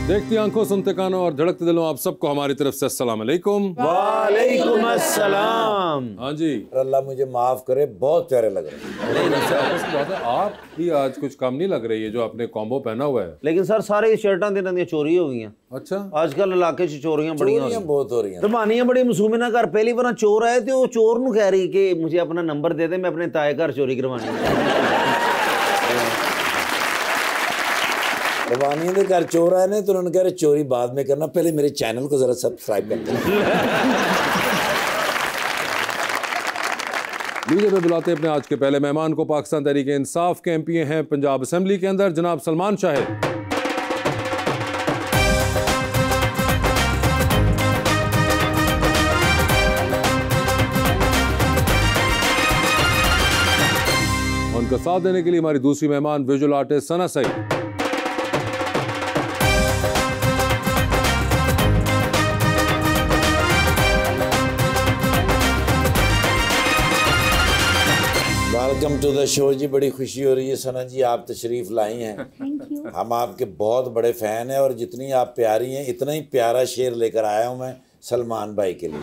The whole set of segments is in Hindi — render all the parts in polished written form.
देखती आंखों, सुनते कानों और धड़कते दिलों, आप सबको हमारी तरफ से अस्सलाम वालेकुम। वालेकुम अस्सलाम। हाँ जी, अल्लाह मुझे माफ करे, बहुत प्यारे लग रहे हैं। नहीं वैसे आपस की बात है, आप भी आज कुछ कम नहीं लग रही है जो आपने कॉम्बो पहना हुआ है। लेकिन सर सारी शर्टां दिनां दी चोरी हो गई। अच्छा, आजकल इलाके च चोरियां बड़ियां हो चोरियां बहुत हो रही हैं। रबानियां बड़ी मसूमे ना घर पहली बार चोर आए तो चोर नूं कह रही कि मुझे अपना नंबर दे दे, मैं अपने ताए घर चोरी करवानी है। रवानियों के घर चोर आए ने तो उन्होंने कह रहे चोरी बाद में करना, पहले मेरे चैनल को जरा सब्सक्राइब कर दो। लीजिए पे बुलाते हैं अपने आज के पहले मेहमान को। पाकिस्तान तहरीक इंसाफ के एमपी हैं पंजाब असेंबली के अंदर, जनाब सलमान शाहिद। उनका साथ देने के लिए हमारी दूसरी मेहमान visual artist Sana Saeed. Welcome to the show जी, बड़ी खुशी हो रही है सना जी आप तशरीफ लाई हैं। Thank you. हम आपके बहुत बड़े फैन हैं और जितनी आप प्यारी हैं इतना ही प्यारा शेर लेकर आया हूं मैं सलमान भाई के लिए।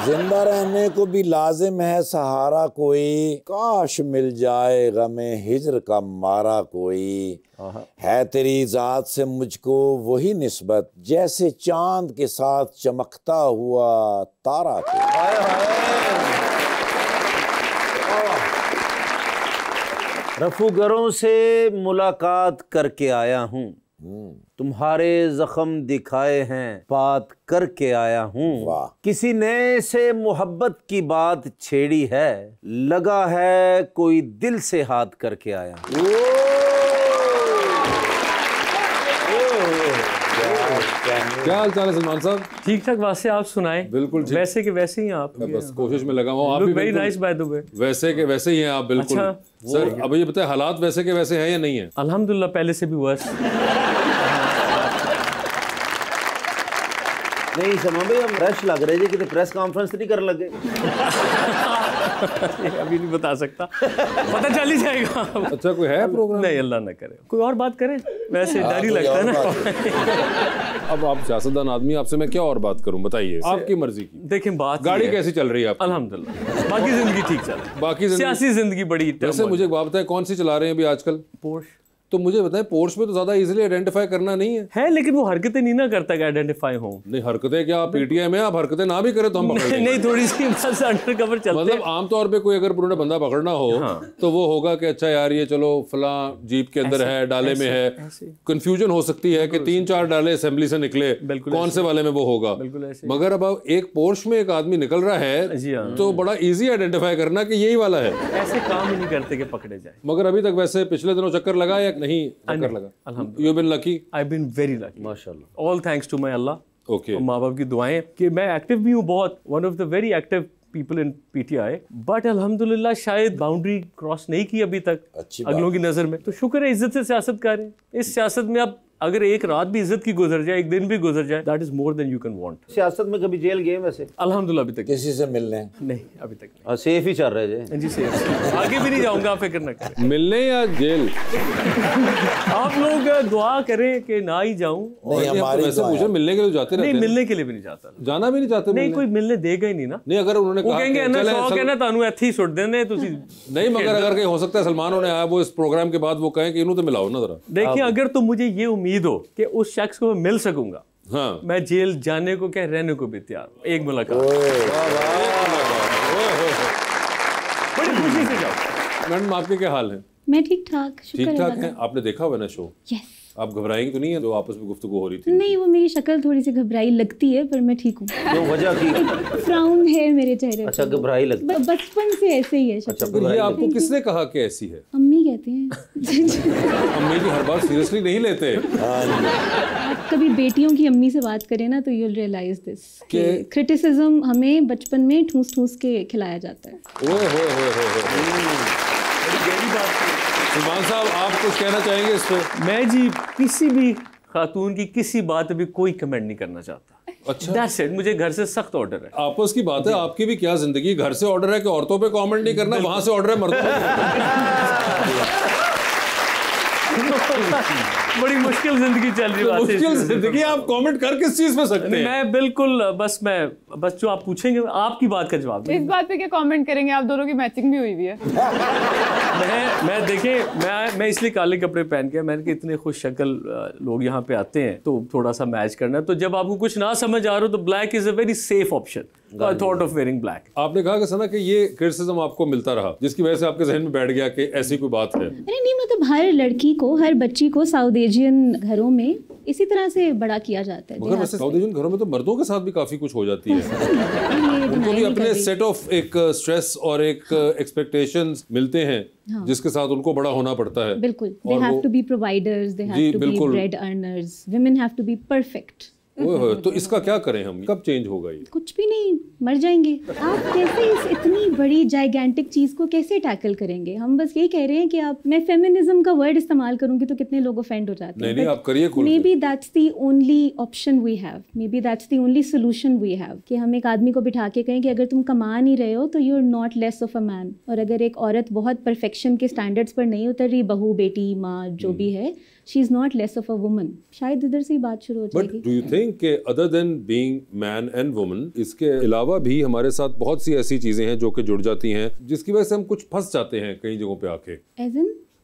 जिंदा रहने को भी लाजिम है सहारा कोई, काश मिल जाए गमे हिज्र का मारा कोई, है तेरी जात से मुझको वही निस्बत जैसे चांद के साथ चमकता हुआ तारा कोई। रफूगरों से मुलाकात करके आया हूँ, तुम्हारे जख्म दिखाए हैं बात करके आया हूँ। किसी नए से मोहब्बत की बात छेड़ी है, लगा है कोई दिल से हाथ करके आया हूँ। क्या हाल चाल है सलमान साहब? ठीक ठाक। वासे आप सुनाएं? बिल्कुल ठीक। वैसे के वैसे ही आप। मैं बस कोशिश में लगा हूँ। आप भी very nice by the way. वैसे के वैसे ही हैं आप, बिल्कुल। अच्छा, सर अब ये बताएं, हालात वैसे के वैसे हैं या नहीं है? अल्हम्दुलिल्लाह पहले से भी वर्स। नहीं समा भाई, हम रश लग रहे जी, कि प्रेस कॉन्फ्रेंस नहीं कर लगे। अभी नहीं बता सकता, पता चल ही जाएगा। अच्छा, कोई है प्रोग्राम? नहीं, अल्लाह ना करे। कोई और बात करें, वैसे डर ही लगता है ना। अब आप सियासतदान आदमी, आपसे मैं क्या और बात करूं, बताइए, आपकी मर्जी की। देखें बात गाड़ी कैसी चल रही है आप? अल्हम्दुलिल्लाह, बाकी जिंदगी ठीक चल रही है। बाकी सियासी जिंदगी बड़ी। वैसे मुझे एक बात बताएं, कौन सी चला रहे हैं अभी आजकल? पोर्श। तो मुझे बताएं, पोर्श में तो ज्यादा इजीली आइडेंटिफाई करना नहीं है, लेकिन वो हरकतें नहीं ना करता कि आइडेंटिफाई हो। नहीं हरकतें क्या, आप पीटीआई में आप हरकतें ना भी करें तो हम पकड़ लेंगे। नहीं, थोड़ी सी अंडर कवर चलते। मतलब आमतौर पे कोई अगर पुराना बंदा पकड़ना हो तो वो होगा कि अच्छा यार ये चलो फला जीप के अंदर है, डाले में है। कंफ्यूजन हो सकती है कि 3-4 डाले असेंबली से निकले, कौन से वाले में वो होगा। मगर अब एक पोर्श में एक आदमी निकल रहा है तो बड़ा इजी आइडेंटिफाई करना कि यही वाला है। ऐसे काम ही नहीं करते कि पकड़े जाए। मगर अभी तक वैसे पिछले दिनों चक्कर लगा या नहीं? चक्कर You've been lucky? I've been very lucky. माशाल्लाह। All thanks to my Allah. Okay. माँ बाप की दुआएं कि मैं एक्टिव भी हूँ बहुत, one of the very active people in PTI, but अल्हम्दुलिल्लाह शायद बाउंड्री क्रॉस नहीं की अभी तक अगलों की नज़र में। तो शुक्र है इज्जत से सियासत कर रहे हैं। इस सियासत में अब अगर एक रात भी इज्जत की गुजर जाए, एक दिन भी गुजर जाए, that is more than you can want. सियासत में कभी जेल गए वैसे? अल्हम्दुलिल्लाह अभी तक किसी से मिलने नहीं, अभी तक नहीं। सेफ ही चल रहे जी। जी सेफ, आगे भी नहीं जाऊंगा, आप फिक्र न करें। मिलने या जेल? आप लोग दुआ करें कि ना ही जाऊं। वैसे पूछे मिलने के लिए जाते रहते हैं? नहीं, मिलने के लिए भी नहीं जाता, जाना भी नहीं चाहते। नहीं, कोई मिलने देगा ही नहीं ना। नहीं, अगर उन्होंने कहा कहेंगे ना शौक है ना तानू ऐथे ही सुट देने तुसी। नहीं, मगर अगर कहीं हो सकता है सलमान होने आया वो इस प्रोग्राम के बाद वो कहें कि इन्हों तो मिलाओ ना जरा। देखिए, अगर तो मुझे ये उम्मीद हो कि उस शख्स को मैं मिल सकूंगा, हाँ, मैं जेल जाने को क्या रहने को भी तैयार हूं। एक मुलाकात बड़ी खुशी से जाओ। मैडम आपके क्या हाल है? मैं ठीक ठाक, ठीक ठाक है। आपने देखा हुआ ना शो? यस। आप घबराएंगी तो नहीं है जो आपस में गुफ्तगू हो रही थी? नहीं, वो मेरी शक्ल थोड़ी सी घबराई लगती है पर मैं ठीक हूँ। तो वजह की फ्राउन है मेरे चेहरे। अच्छा, घबराई लगती है? बचपन से ऐसे ही है शक्ल। तो ये आपको किसने कहा कि ऐसी है? अम्मी कहती हैं। अम्मी की हर बात सीरियसली नहीं लेते। आप कभी बेटियों की अम्मी से बात करें ना तो यू विल रियलाइज दिस कि क्रिटिसिज्म हमें बचपन में ठूस ठूस के खिलाया जाता है। सलमान साहब आप कुछ कहना चाहेंगे इस पे? मैं जी किसी भी खातून की किसी बात पे कोई कमेंट नहीं करना चाहता। अच्छा, That's it, मुझे घर से सख्त ऑर्डर है। आपस की बात है, आपकी भी क्या जिंदगी, घर से ऑर्डर है कि औरतों पे कमेंट नहीं करना, वहां से ऑर्डर है मर्दों पे। बड़ी मुश्किल जिंदगी चल रही है। मुश्किल जिंदगी, आप कमेंट कर किस चीज पे सकते हैं? मैं बिल्कुल बस जो आप पूछेंगे आपकी बात का जवाब दूंगा। इस बात पे क्या कमेंट करेंगे, आप दोनों की मैचिंग भी हुई है। मैं देखिए मैं इसलिए काले कपड़े पहन के, मैंने कि इतने खुश शक्ल लोग यहाँ पे आते हैं तो थोड़ा सा मैच करना, तो जब आपको कुछ ना समझ आ रहा हो तो black is a very safe option. I thought of wearing black. आपने कहा कि सना कि ये क्रिटिसिज्म आपको मिलता रहा जिसकी वजह से आपके जहन में बैठ गया कि ऐसी कोई बात है। अरे नहीं, मतलब हर लड़की को, हर बच्ची को साउथ एशियन घरों में इसी तरह से बड़ा किया जाता है। मगर वैसे साउथ एशियन घरों में तो मर्दों के साथ भी काफी कुछ हो जाती है। उनको भी अपने सेट ऑफ एक स्ट्रेस और एक एक्सपेक्टेशंस मिलते हैं जिसके साथ उनको बड़ा होना पड़ता है। बिल्कुल, they have to be providers, they have to be bread earners, women have to be perfect. तो इसका क्या करें हम? कब चेंज होगा ये? कुछ भी नहीं, मर जाएंगे। आप कैसे इस इतनी बड़ी जाइगेंटिक चीज को कैसे टैकल करेंगे? हम बस यही कह रहे हैं कि आप, मैं फेमिनिज्म का वर्ड इस्तेमाल करूंगी तो कितने लोग ऑफेंड हो जाते हैं। नहीं, आप करिए। Maybe that's the only option we have, maybe that's the only solution we have, कि हम एक आदमी को बिठा के कहें कि अगर तुम कमा नहीं रहे हो तो you are not less of a man. और अगर एक औरत बहुत परफेक्शन के स्टैंडर्ड्स पर नहीं उतर रही, बहू, बेटी, माँ, जो भी है, she is not less of a woman. शायद इधर से ही बात शुरू हो जाएगी। But do you think कि other than being man and woman, इसके अलावा भी हमारे साथ बहुत सी ऐसी चीजें हैं जो कि जुड़ जाती हैं जिसकी वजह से हम कुछ फंस जाते हैं कई जगहों पे आके?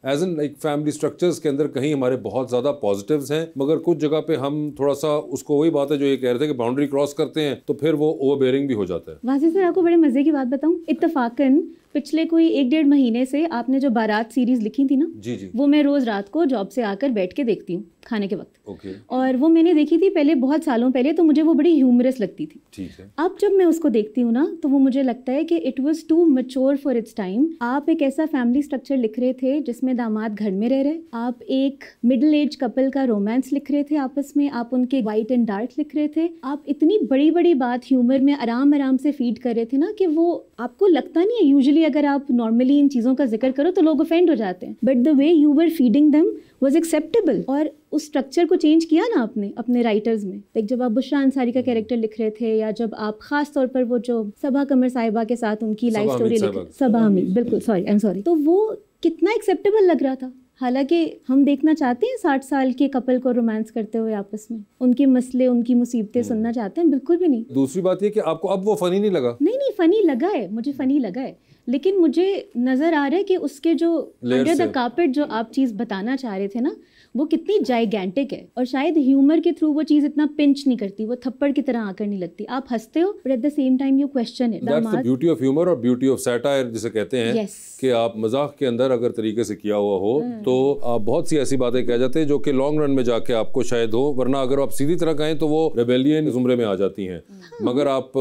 As in like family structures के अंदर कहीं हमारे बहुत ज्यादा पॉजिटिव्स हैं, मगर कुछ जगह पे हम थोड़ा सा उसको, वही बात है जो ये कह रहे थे कि बाउंड्री क्रॉस करते हैं तो फिर वो ओवरबेयरिंग भी हो जाता है। वासी सर, आपको बड़े मजे की बात बताऊं, इत्तेफाकन पिछले कोई 1-1.5 महीने से आपने जो बारात सीरीज लिखी थी ना, जी, वो मैं रोज रात को जॉब से आकर बैठ के देखती हूँ खाने के वक्त। Okay. और वो मैंने देखी थी पहले, बहुत सालों पहले, तो मुझे वो बड़ी ह्यूमरस लगती थी। ठीक है। अब जब मैं उसको देखती हूँ ना तो वो मुझे लगता है कि it was too mature for its time. आप एक ऐसा फैमिली स्ट्रक्चर लिख रहे थे जिसमें दामाद घर में रह रहे, आप एक मिडिल एज कपल का रोमांस लिख रहे थे आपस में, आप उनके वाइट एंड डार्क लिख रहे थे, आप इतनी बड़ी बड़ी बात ह्यूमर में आराम आराम से फीड कर रहे थे ना कि वो आपको लगता नहीं है, यूजुअली अगर आप नॉर्मली इन चीज़ों का जिक्र करो तो लोग ऑफेंड हो जाते हैं, but the way you were feeding them was acceptable. और उस स्ट्रक्चर को चेंज किया ना आपने अपने राइटर्स में। लाइक जब आप बुशरा अंसारी का कैरेक्टर लिख रहे थे, या जब आप खास तौर पर वो जो सबा कमर साहिबा के साथ उनकी लाइफ स्टोरी लिख, सबा हमीद, बिल्कुल, सॉरी, आई एम सॉरी, तो वो कितना एक्सेप्टेबल लग रहा था। हालांकि हम देखना चाहते हैं 60 साल के कपल को रोमांस करते हुए आपस में, उनके मसले, उनकी मुसीबतें सुनना चाहते हैं, बिल्कुल भी नहीं। दूसरी बात ये कि आपको अब वो फनी नहीं लगा? नहीं, फनी लगा है, मुझे फनी लगा है, लेकिन मुझे नजर आ रहा है कि उसके जो अंडर द कार्पेट जो आप चीज बताना चाह रहे थे ना, वो कितनी जाइगेंटिक है। और शायद ह्यूमर के थ्रू वो चीज इतना पिंच नहीं करती, वो थप्पड़ की तरह आकर नहीं लगती। आप हंसते हो but at the same time you question it. That's the beauty of humour और ब्यूटी ऑफ सैटायर जिसे कहते हैं। yes. कि आप मजाक के अंदर अगर तरीके से किया हुआ हो तो आप बहुत सी ऐसी बातें कह जाते हैं जो कि लॉन्ग रन में जाके आपको शायद हो, वरना अगर आप सीधी तरह कहें तो वो रेबेलियन जुमरे में आ जाती हैं। मगर आप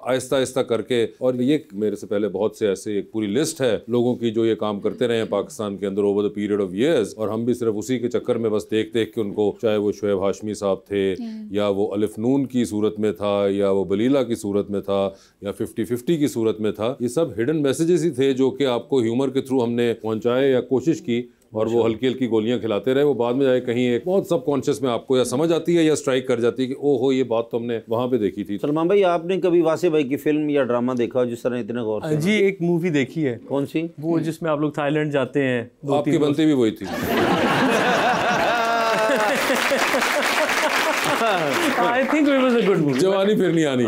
आहिस्ता आहिस्ता करके, और ये मेरे से पहले बहुत से ऐसे एक पूरी लिस्ट है लोगों की जो ये काम करते रहे हैं पाकिस्तान के अंदर over the period of years, और हम भी सिर्फ उसी के चक्कर में बस देख देख के उनको, चाहे वो शुएब हाशमी साहब थे, या वो अलिफ नून की सूरत में था, या वो बलीला की सूरत में था, या 50-50 की सूरत में था, ये सब हिडन मैसेजेस ही थे जो कि आपको ह्यूमर के थ्रू हमने पहुंचाए या कोशिश की, और वो हल्की हल्की गोलियां खिलाते रहे। वो बाद में जाए कहीं एक बहुत सबकॉन्शियस में आपको या समझ आती है या स्ट्राइक कर जाती है कि ओहो ये बात तो हमने वहां पे देखी थी। सलमान भाई, आपने कभी वासे भाई की फिल्म या ड्रामा देखा हो जिस तरह इतने गौर से? जी, एक मूवी देखी है। कौन सी? वो जिसमें आप लोग थाईलैंड जाते हैं। आपकी बनती भी वही थी। I think it was a good movie. जवानी फिर नहीं आनी।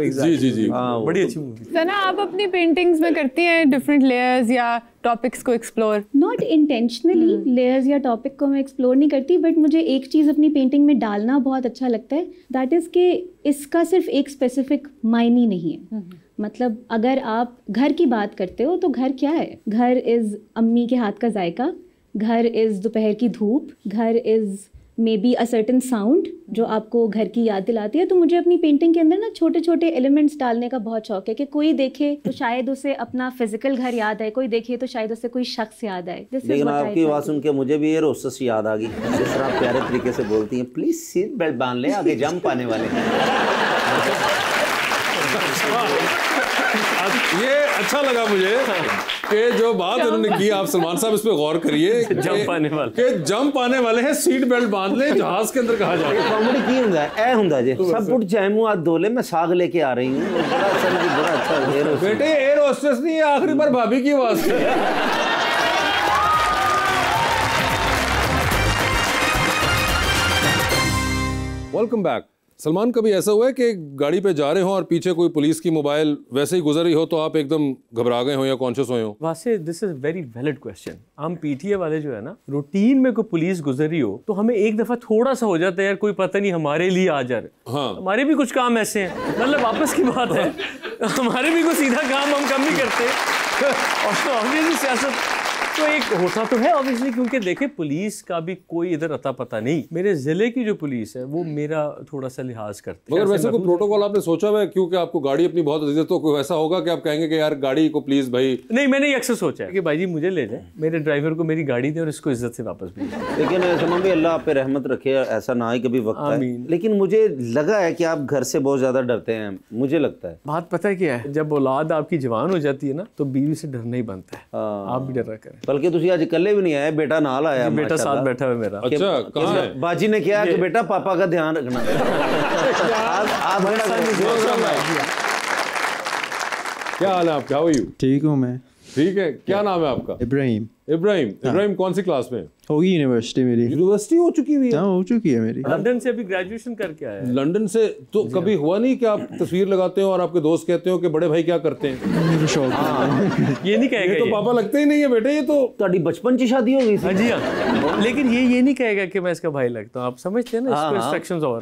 exactly. जी बड़ी अच्छी मूवी। सना, आप अपनी पेंटिंग्स में करती हैं डिफरेंट लेयर्स या टॉपिक्स को एक्सप्लोर? नॉट इंटेंशनली लेयर्स या टॉपिक को मैं एक्सप्लोर नहीं करती, बट मुझे एक चीज़ अपनी पेंटिंग में डालना बहुत अच्छा लगता है, दैट इज़ कि इसका सिर्फ एक स्पेसिफिक मायने नहीं है। मतलब अगर आप घर की बात करते हो तो घर क्या है? घर इज़ अम्मी के हाथ का जायका, घर इज़ दोपहर की धूप, घर is may be a certain sound जो आपको घर की याद दिलाती है। तो मुझे अपनी पेंटिंग के अंदर ना छोटे छोटे एलिमेंट्स डालने का बहुत शौक है कि कोई देखे तो शायद उसे अपना फिजिकल घर याद आए, कोई देखे तो शायद उसे कोई शख्स याद आए। लेकिन आपकी आवाज़ सुन के मुझे भी ये रोसस याद आ गई, जिस तरह आप प्यारे तरीके से बोलती हैं, प्लीज सीट बेल्ट बांध ले, आगे जंप आने वाले हैं। ये अच्छा लगा मुझे कि जो बात उन्होंने की, आप सलमान साहब इस पे गौर करिए, जंप आने वाले कि जंप आने वाले हैं, सीट बेल्ट बांध ले, जहाज के अंदर कहा जाए। कॉमेडी की हुंदा है, ए हुंदा जे सब उठ जाए, मुंह हाथ धो ले, मैं साग लेके आ रही हूँ। बड़ा अच्छा बेटे, एयर होस्टेस नहीं है, आखिरी बार भाभी की आवाज है। Welcome back. सलमान, कभी ऐसा हुआ है कि गाड़ी पे जा रहे हो और पीछे कोई पुलिस की मोबाइल वैसे ही गुजर रही हो तो आप एकदम घबरा गए हो या कॉन्शियस हुए हो? वैसे this is very valid question. हम पीटीए वाले जो है ना, रूटीन में कोई पुलिस गुजर रही हो तो हमें एक दफा थोड़ा सा हो जाता है यार, कोई पता नहीं हमारे लिए आ जा रहे। हाँ, हमारे भी कुछ काम ऐसे हैं, मतलब वापस की बात है, हमारे भी कोई सीधा काम हम कम नहीं करते। और ऑब्वियसली सियासत तो एक होता तो है ऑब्वियसली, क्योंकि देखे पुलिस का भी कोई इधर अता पता नहीं। मेरे जिले की जो पुलिस है वो मेरा थोड़ा सा लिहाज करती है। मगर वैसे कोई प्रोटोकॉल आपने सोचा हुआ है, क्योंकि आपको गाड़ी अपनी बहुत अजीज है, तो कोई ऐसा होगा कि आप कहेंगे कि यार गाड़ी को प्लीज भाई? नहीं, मैंने ये अक्सर सोचा है कि भाई जी मुझे ले जाए, मेरे ड्राइवर को मेरी गाड़ी दे और इसको इज्जत से वापस भेजें। लेकिन सलमान भाई, अल्लाह आप पे रहमत रखे, ऐसा ना ही कभी वक्त आए। लेकिन मुझे लगा है कि आप घर से बहुत ज्यादा डरते हैं, मुझे लगता है। बात पता है क्या है, जब औलाद आपकी जवान हो जाती है ना तो बीवी से डरना ही बनता है। आप भी डरा करें। बल्कि तुझे आज कल्ले भी नहीं आए, बेटा नाल आया, बेटा साथ बैठा है मेरा। अच्छा, कहाँ है? बाजी ने किया कि बेटा पापा का ध्यान रखना। क्या हाल है आपका? How are you? ठीक हूँ मैं। ठीक है। क्या नाम है आपका? इब्राहिम। इब्राहिम कौन सी क्लास में? होगी यूनिवर्सिटी मेरी। यूनिवर्सिटी हो चुकी हुई है? हाँ, हो चुकी है मेरी। लंदन से अभी ग्रेजुएशन करके आया है। लंदन से? तो कभी हुआ नहीं कि आप तस्वीर लगाते हो और आपके दोस्त कहते हो कि बड़े भाई क्या करते हैं? मेरा शौक है। ये नहीं कहेगा, ये तो पापा लगते ही नहीं है बेटे, ये तो ਤੁਹਾਡੀ बचपन की शादी हो गई थी? हाँ जी हाँ, लेकिन ये नहीं कहेगा कि मैं इसका भाई लगता हूँ। आप समझते हैं ना, इसको इंस्ट्रक्शंस और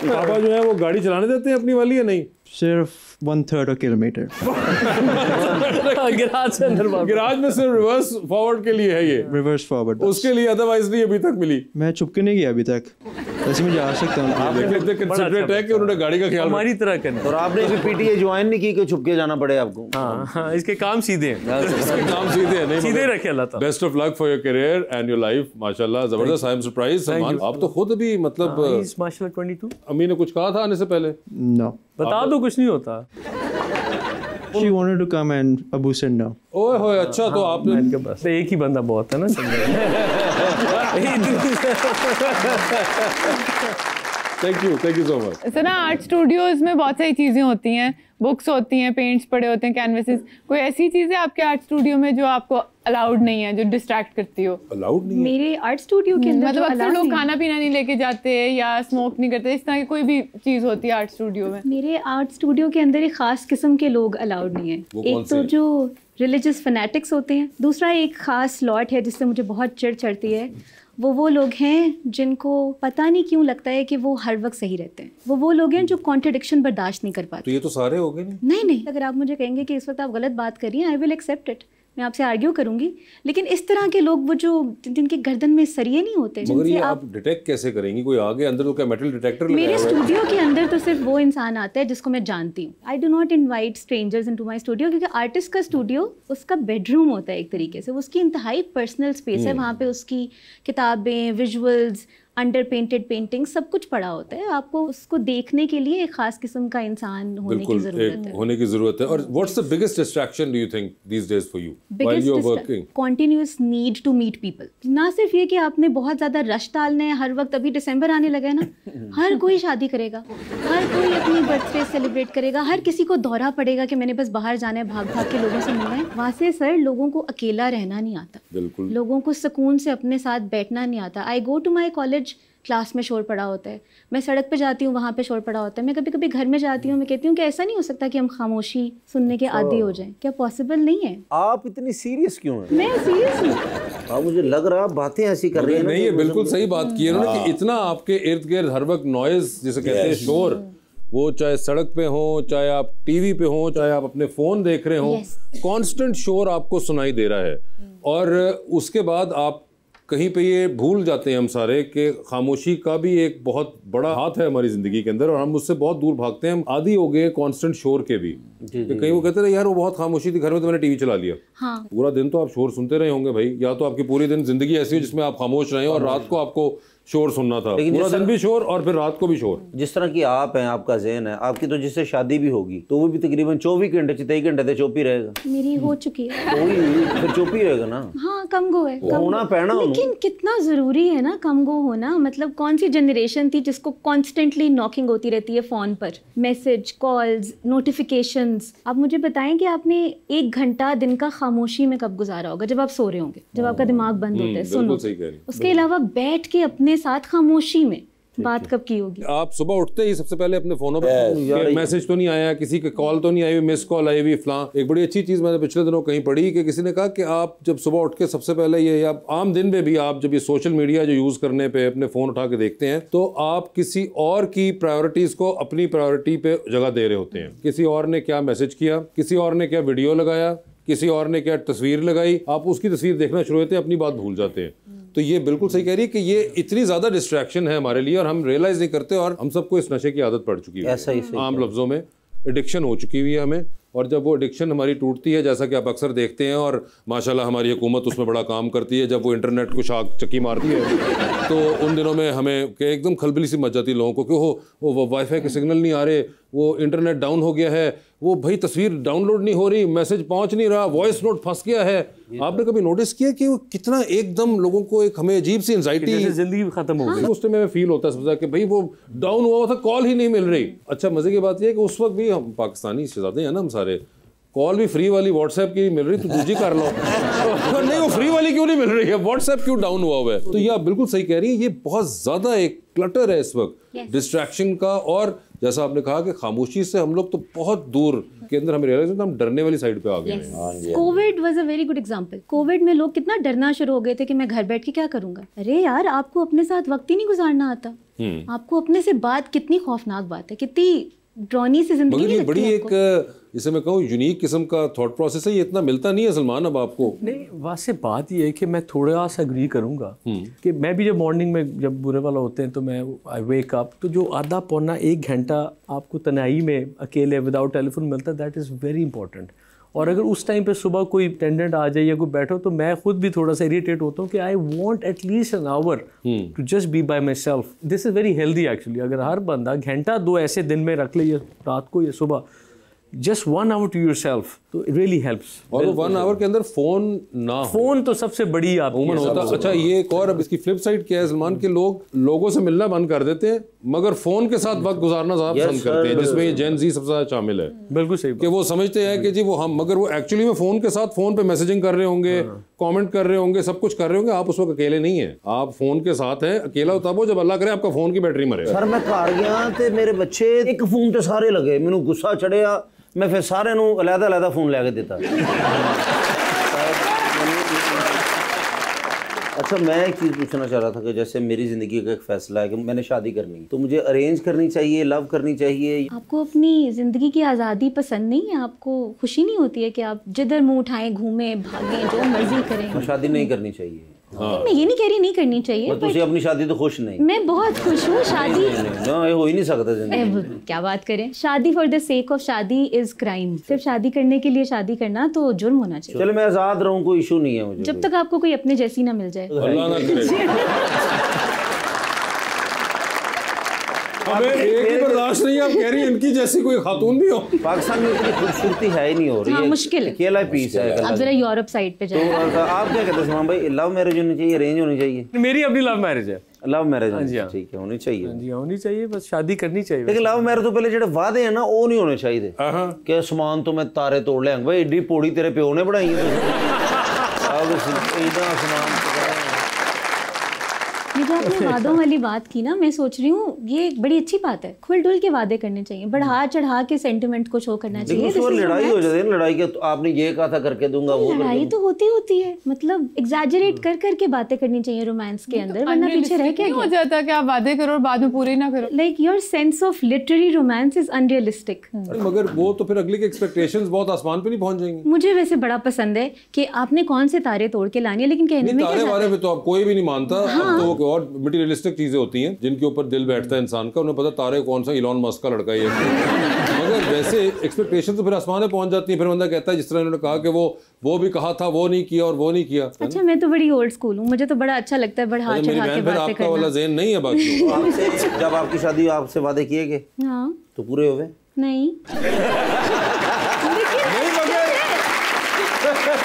पापा जो है वो गाड़ी चलाने देते हैं अपनी वाली या नहीं? सिर्फ 1/3 किलोमीटर। गिराज से अंदर गिराज में सिर्फ रिवर्स फॉरवर्ड के लिए है ये, रिवर्स फॉरवर्ड, उसके लिए अदरवाइज नहीं अभी तक मिली। मैं छुप के नहीं गया अभी तक, वैसे मैं जा सकता हूँ। आपने इतने कंसिडरेट है कि उन्होंने गाड़ी का ख्याल हमारी तरह करना। और आपने भी पीटीए ज्वाइन नहीं की कि छुप के जाना पड़े आपको? हाँ, इसके काम सीधे हैं, इसके काम सीधे हैं। नहीं, सीधे रखे अल्लाह ताला। Best of luck for your career and your life. माशाल्लाह, जबरदस्त। आई एम सरप्राइज सलमान, आप तो खुद भी मतलब माशाल्लाह 22। अम्मी ने कुछ कहा था आने से पहले? नो, बता दो, कुछ नहीं होता। she wanted to come and Abu said no। ओए होए, अच्छा तो आपने बस एक ही बंदा बहुत है ना। Thank you so much. Sir ना, आर्ट स्टूडियोज में बहुत सारी चीज़ें होती हैं, बुक्स होती हैं, पेंट्स पड़े होते हैं, कैनवसेस। कोई ऐसी चीज़ें आपके आर्ट स्टूडियो में जो आपको अलाउड नहीं है, जो डिस्ट्रैक्ट करती हो? अलाउड नहीं है मेरे आर्ट स्टूडियो के अंदर? मतलब अक्सर लोग खाना पीना नहीं लेके जाते या स्मोक नहीं करते, इस तरह की कोई भी चीज़ होती है आर्ट स्टूडियो में? मेरे आर्ट स्टूडियो के अंदर एक खास किस्म के लोग अलाउड नहीं है। एक तो जो रिलीजियस फैनेटिक्स होते हैं, दूसरा एक खास लॉट है जिससे मुझे बहुत चिढ़ चढ़ती है। वो लोग हैं जिनको पता नहीं क्यों लगता है कि वो हर वक्त सही रहते हैं। वो लोग हैं जो कॉन्ट्रडिक्शन बर्दाश्त नहीं कर पाते। तो ये तो सारे हो गए। नहीं, अगर आप मुझे कहेंगे कि इस वक्त आप गलत बात कर रही हैं, आई विल एक्सेप्ट इट, मैं आपसे आर्ग्यू करूंगी। लेकिन इस तरह के लोग, वो जो जिनके गर्दन में सरिये नहीं होते, मगर ये आप डिटेक्ट कैसे करेंगी? कोई आगे अंदर तो क्या मेटल डिटेक्टर लगाया मेरे हुआ है? स्टूडियो के अंदर तो सिर्फ वो इंसान आता है जिसको मैं जानती हूँ। I do not invite strangers into my studio, क्योंकि आर्टिस्ट का स्टूडियो उसका बेडरूम होता है एक तरीके से। उसकी इंतहाई पर्सनल स्पेस है, वहाँ पे उसकी किताबें, विजुअल्स, अंडर पेंटेड पेंटिंग, सब कुछ पड़ा होता है। आपको उसको देखने के लिए एक खास किस्म का इंसान होने की जरूरत है। और what's the biggest distraction do you think these days for you while you are working? Continuous need to meet people. ना सिर्फ ये कि आपने बहुत ज्यादा रश डालना है हर वक्त। अभी दिसंबर आने लगा है ना, हर कोई शादी करेगा, हर कोई अपनी बर्थडे सेलिब्रेट करेगा, हर किसी को दौरा पड़ेगा कि मैंने बस बाहर जाना है, भाग भाग के लोगों से मिलना है। वहाँ से सर लोगों को अकेला रहना नहीं आता, बिल्कुल। लोगों को सुकून से अपने साथ बैठना नहीं आता। I go to my college, class में शोर पड़ा होता है, मैं सड़क पे जाती हूँ, वहाँ पे शोर पड़ा होता है, मैं कभी कभी घर में जाती हूँ, मैं कहती हूँ कि ऐसा नहीं हो सकता कि हम खामोशी सुनने के आदी हो जाएं। क्या पॉसिबल नहीं है? आप इतनी सीरियस क्यों हैं? मैं सीरियस हूँ। मुझे लग रहा बातें ऐसी कर रही है। नहीं, ये बिल्कुल सही बात की है उन्होंने कि इतना आपके इर्द गिर्द हर वक्त नॉइज जिसे कहते हैं, शोर, वो चाहे सड़क पे हो, चाहे आप टीवी पे हो, चाहे आप अपने फोन देख रहे हो, कांस्टेंट शोर आपको सुनाई दे रहा है। और उसके बाद आप कहीं पे ये भूल जाते हैं हम सारे कि खामोशी का भी एक बहुत बड़ा हाथ है हमारी जिंदगी के अंदर, और हम उससे बहुत दूर भागते हैं। हम आदी हो गए कांस्टेंट शोर के भी। कहीं वो कहते थे यार वो बहुत खामोशी थी घर में तो मैंने टीवी चला लिया। हाँ। पूरा दिन तो आप शोर सुनते रहे होंगे भाई, या तो आपकी पूरी दिन जिंदगी ऐसी हो जिसमें आप खामोश रहे और रात को आपको शोर सुनना था, पूरा दिन भी शोर और फिर रात को भी शोर। जिस तरह की आप हैं, आपका ज़हन है, आपकी तो जिससे शादी भी होगी तो वो भी तकरीबन 24 घंटे 23 घंटे तो चुप ही रहेगा। मेरी हो चुकी है फिर चुप ही रहेगा ना। हाँ, कम गो है, होना पैना। लेकिन कितना जरूरी है ना कम गो होना। मतलब कौन सी जनरेशन थी जिसको कॉन्स्टेंटली नॉकिंग होती रहती है फोन पर, मैसेज, कॉल्स, नोटिफिकेशंस। आप मुझे बताएं कि आपने 1 घंटा दिन का खामोशी में कब गुजारा होगा? जब आप सो रहे होंगे, जब आपका दिमाग बंद होता है, सुनो। उसके अलावा बैठ के अपने साथ खामोशी में बात कब की होगी? आप सुबह उठते ही सबसे पहले अपने फोनों पर मैसेज तो नहीं आया, किसी का कॉल तो नहीं आई, मिस कॉल आई हुई फलां। एक बड़ी अच्छी चीज मैंने पिछले दिनों कहीं पढ़ी कि किसी ने कहा कि आप जब सुबह उठ के सबसे पहले ये, या आम दिन में भी आप जब ये सोशल मीडिया जो यूज करने पे अपने फोन उठा के देखते हैं तो आप किसी और की प्रायोरिटीज को अपनी प्रायोरिटी पे जगह दे रहे होते हैं। किसी और ने क्या मैसेज किया, किसी और ने क्या वीडियो लगाया, किसी और ने क्या तस्वीर लगाई, आप उसकी तस्वीर देखना शुरू होते हैं, अपनी बात भूल जाते हैं। तो ये बिल्कुल सही कह रही है कि ये इतनी ज्यादा डिस्ट्रैक्शन है हमारे लिए और हम रियलाइज नहीं करते, और हम सबको इस नशे की आदत पड़ चुकी है। आम लफ्जों में एडिक्शन हो चुकी हुई है हमें, और जब वो एडिक्शन हमारी टूटती है, जैसा कि आप अक्सर देखते हैं, और माशाल्लाह हमारी हुकूमत उसमें बड़ा काम करती है, जब वो इंटरनेट को शाक चक्की मारती है तो उन दिनों में हमें एकदम खलबली सी मच जाती है लोगों को कि वो वाईफाई के सिग्नल नहीं आ रहे, वो इंटरनेट डाउन हो गया है, वो भाई तस्वीर डाउनलोड नहीं हो रही, मैसेज पहुंच नहीं रहा, वॉइस नोट फंस गया है। आपने कभी नोटिस किया कि वो कितना एकदम लोगों को एक हमें अजीब सी एंजाइटी, जिंदगी खत्म हो गई, उस टाइम में फील होता है कि भाई वो डाउन हुआ था, कॉल ही नहीं मिल रही। अच्छा, मजे की बात यह है कि उस वक्त भी हम पाकिस्तानी शहजादे हैं ना, हम सारे, कॉल भी फ्री वाली व्हाट्सएप की मिल रही तो दूसरी कर लो नहीं, वो फ्री वाली क्यों नहीं मिल रही है, व्हाट्सएप क्यों डाउन हुआ है? तो ये आप बिल्कुल सही कह रही है, ये बहुत ज्यादा एक क्लटर है इस वक्त डिस्ट्रैक्शन का। और जैसा आपने कहा कि खामोशी से हम लोग तो बहुत दूर के अंदर हमें रियलाइज होता है हम डरने वाली साइड पे आ गए हैं। Covid was a very good example. Covid में लोग कितना डरना शुरू हो गए थे कि मैं घर बैठ के क्या करूंगा। अरे यार, आपको अपने साथ वक्त ही नहीं गुजारना आता, आपको अपने से बात, कितनी खौफनाक बात है, कितनी ड्रॉनी सी जिंदगी। मगर ये बड़ी एक, जिसे मैं कहूँ, यूनिक किस्म का थॉट प्रोसेस है, ये इतना मिलता नहीं है सलमान अब आपको। नहीं, वैसे बात ये है कि मैं थोड़ा सा एग्री करूंगा कि मैं भी जब मॉर्निंग में जब बुरे वाला होते हैं तो मैं आई वेक अप, तो जो आधा पौना 1 घंटा आपको तन्हाई में अकेले विदाउट टेलीफोन मिलता है, दैट इज़ वेरी इंपॉर्टेंट। और अगर उस टाइम पे सुबह कोई अटेंडेंट आ जाए या कोई बैठो तो मैं खुद भी थोड़ा सा इरिटेट होता हूँ कि I want at least an hour to just be by myself. This is very healthy actually. अगर हर बंदा घंटा 2 ऐसे दिन में रख ले, या रात को या सुबह, just 1 hour to yourself, तो it really helps। और वो 1 hour के अंदर फोन ना हो, फोन तो सबसे बड़ी आप होता। अच्छा, ये एक और, अब इसकी फ्लिप साइड क्या है सलमान, के लोगों से मिलना बंद कर देते हैं मगर फोन के साथ वक्त गुजारना ज्यादा पसंद करते हैं, जिसमें ये जेन जी सबसे ज्यादा शामिल है। बिल्कुल सही, कि वो समझते हैं कि जी वो हम, मगर वो एक्चुअली में फोन के साथ फोन पे मैसेजिंग कर रहे होंगे, कमेंट कर रहे होंगे, सब कुछ कर रहे होंगे। आप उस वक्त अकेले नहीं है, आप फोन के साथ हैं। अकेला तब हो जब अल्लाह करे आपका फोन की बैटरी मरे। सर मैं घर गया तो मेरे बच्चे एक फोन ते सारे लगे, मैनू गुस्सा चढ़िया, मैं फिर सारे अलग-अलग फोन लैके देता। अच्छा, मैं एक चीज़ पूछना चाह रहा था कि जैसे मेरी ज़िंदगी का एक फ़ैसला है कि मैंने शादी करनी है, तो मुझे अरेंज करनी चाहिए, लव करनी चाहिए? आपको अपनी ज़िंदगी की आज़ादी पसंद नहीं है? आपको खुशी नहीं होती है कि आप जिधर मुंह उठाएं, घूमें, भागें, जो मर्जी करें? तो शादी नहीं करनी चाहिए। हाँ। मैं ये नहीं कह रही नहीं करनी चाहिए, तुझे अपनी शादी तो खुश नहीं? मैं बहुत खुश हूँ। शादी ये हो ही नहीं सकता जिंदगी। क्या बात करें, शादी फॉर द सेक ऑफ शादी इज क्राइम। सिर्फ शादी करने के लिए शादी करना तो जुर्म होना चाहिए। चलो मैं आजाद रहूँ, कोई इशू नहीं है मुझे, जब तक आपको कोई अपने जैसी ना मिल जाए। अल्लाह ना करे। हमें एक ही बर्दाश्त नहीं है, आप कह रही हैं इनकी जैसी कोई खातून भी हो। पाकिस्तान में इतनी खूबसूरती है ही नहीं हो रही है, मुश्किल है, अकेला पीस है। आप जरा यूरोप साइड पे जाइए। तो आप क्या कहते हैं सलमान भाई, लव मैरिज होनी चाहिए, अरेंज होनी चाहिए? मेरी अपनी लव मैरिज है। लव मैरिज ठीक है, होनी चाहिए। जी होनी चाहिए, बस शादी करनी चाहिए। लेकिन लव मैरिज तो पहले जो वादे हैं ना वो नहीं होने चाहिए कि सामान तो मैं तारे तोड़ लिया भाई, एडी पौड़ी तेरे प्यो ने बनाई है। ये जो आपने वादों वाली बात की ना, मैं सोच रही हूँ ये एक बड़ी अच्छी बात है। खुल डुल के वादे करने चाहिए, बढ़ा चढ़ा के सेंटिमेंट को शो करना चाहिए। लड़ाई हो जाती है, लड़ाई के तो आपने ये कहा था करके दूंगा, वो लड़ाई तो होती है, मतलब एग्जैजरेट कर करके बातें करनी चाहिए रोमांस के अंदर, वरना पीछे रह के हो जाता है कि आप वादे करो और बाद में पूरे ना करो। Like your sense of literary romance is unrealistic. मगर वो तो फिर अगले के एक्सपेक्टेशंस बहुत आसमान पे नहीं पहुंच जाएंगी। मुझे वैसे बड़ा पसंद है कि आपने कौन से तारे तोड़ के लानी है, लेकिन कहने में तारे वारे पे तो आप कोई भी नहीं मानता। तो और मटेरियलिस्टिक चीजें होती हैं जिनके ऊपर दिल बैठता है इंसान का, उन्हें पता तारे कौन सा इलॉन मस्क का लड़का है। मगर मगर वैसे एक्सपेक्टेशन तो फिर आसमान में पहुंच जाती है, फिर बंदा कहता है जिस तरह इन्होंने कहा कि वो भी कहा था, वो नहीं किया और वो नहीं किया। अच्छा, मैं तो बड़ी ओल्ड स्कूल हूँ, मुझे तो बड़ा अच्छा लगता है बड़ा हाथ चढ़ा के बातें आपका वाला ज़हन नहीं है बाकी। आपसे जब आपकी शादी आपसे वादे किए गए हाँ तो पूरे हुए? नहीं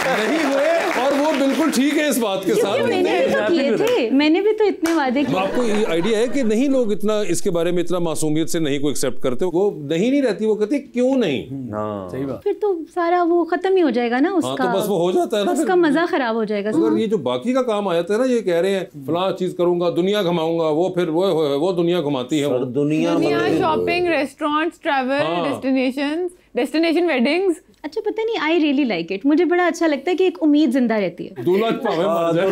नहीं हुए, और वो बिल्कुल ठीक है इस बात के साथ। मैंने भी तो किए थे, मैंने भी तो इतने वादे किए। आपको ये आइडिया है कि नहीं लोग इतना इसके बारे में इतना मासूमियत से नहीं को एक्सेप्ट करते, वो नहीं रहती, वो कहती क्यों नहीं। सही बात। फिर तो सारा वो खत्म ही हो जाएगा ना उसका। तो बस वो हो जाता है ना, उसका मजा खराब हो जाएगा। अगर ये जो बाकी का काम आ जाता है ना, ये कह रहे हैं फलां चीज करूंगा, दुनिया घुमाऊंगा, वो फिर वो दुनिया घुमाती है। और दुनिया shopping, restaurants, travel, destination weddings. अच्छा, पता नहीं, आई रियली लाइक इट। मुझे बड़ा अच्छा लगता है कि एक उम्मीद जिंदा रहती है। दूल्हा भावे मर जाए,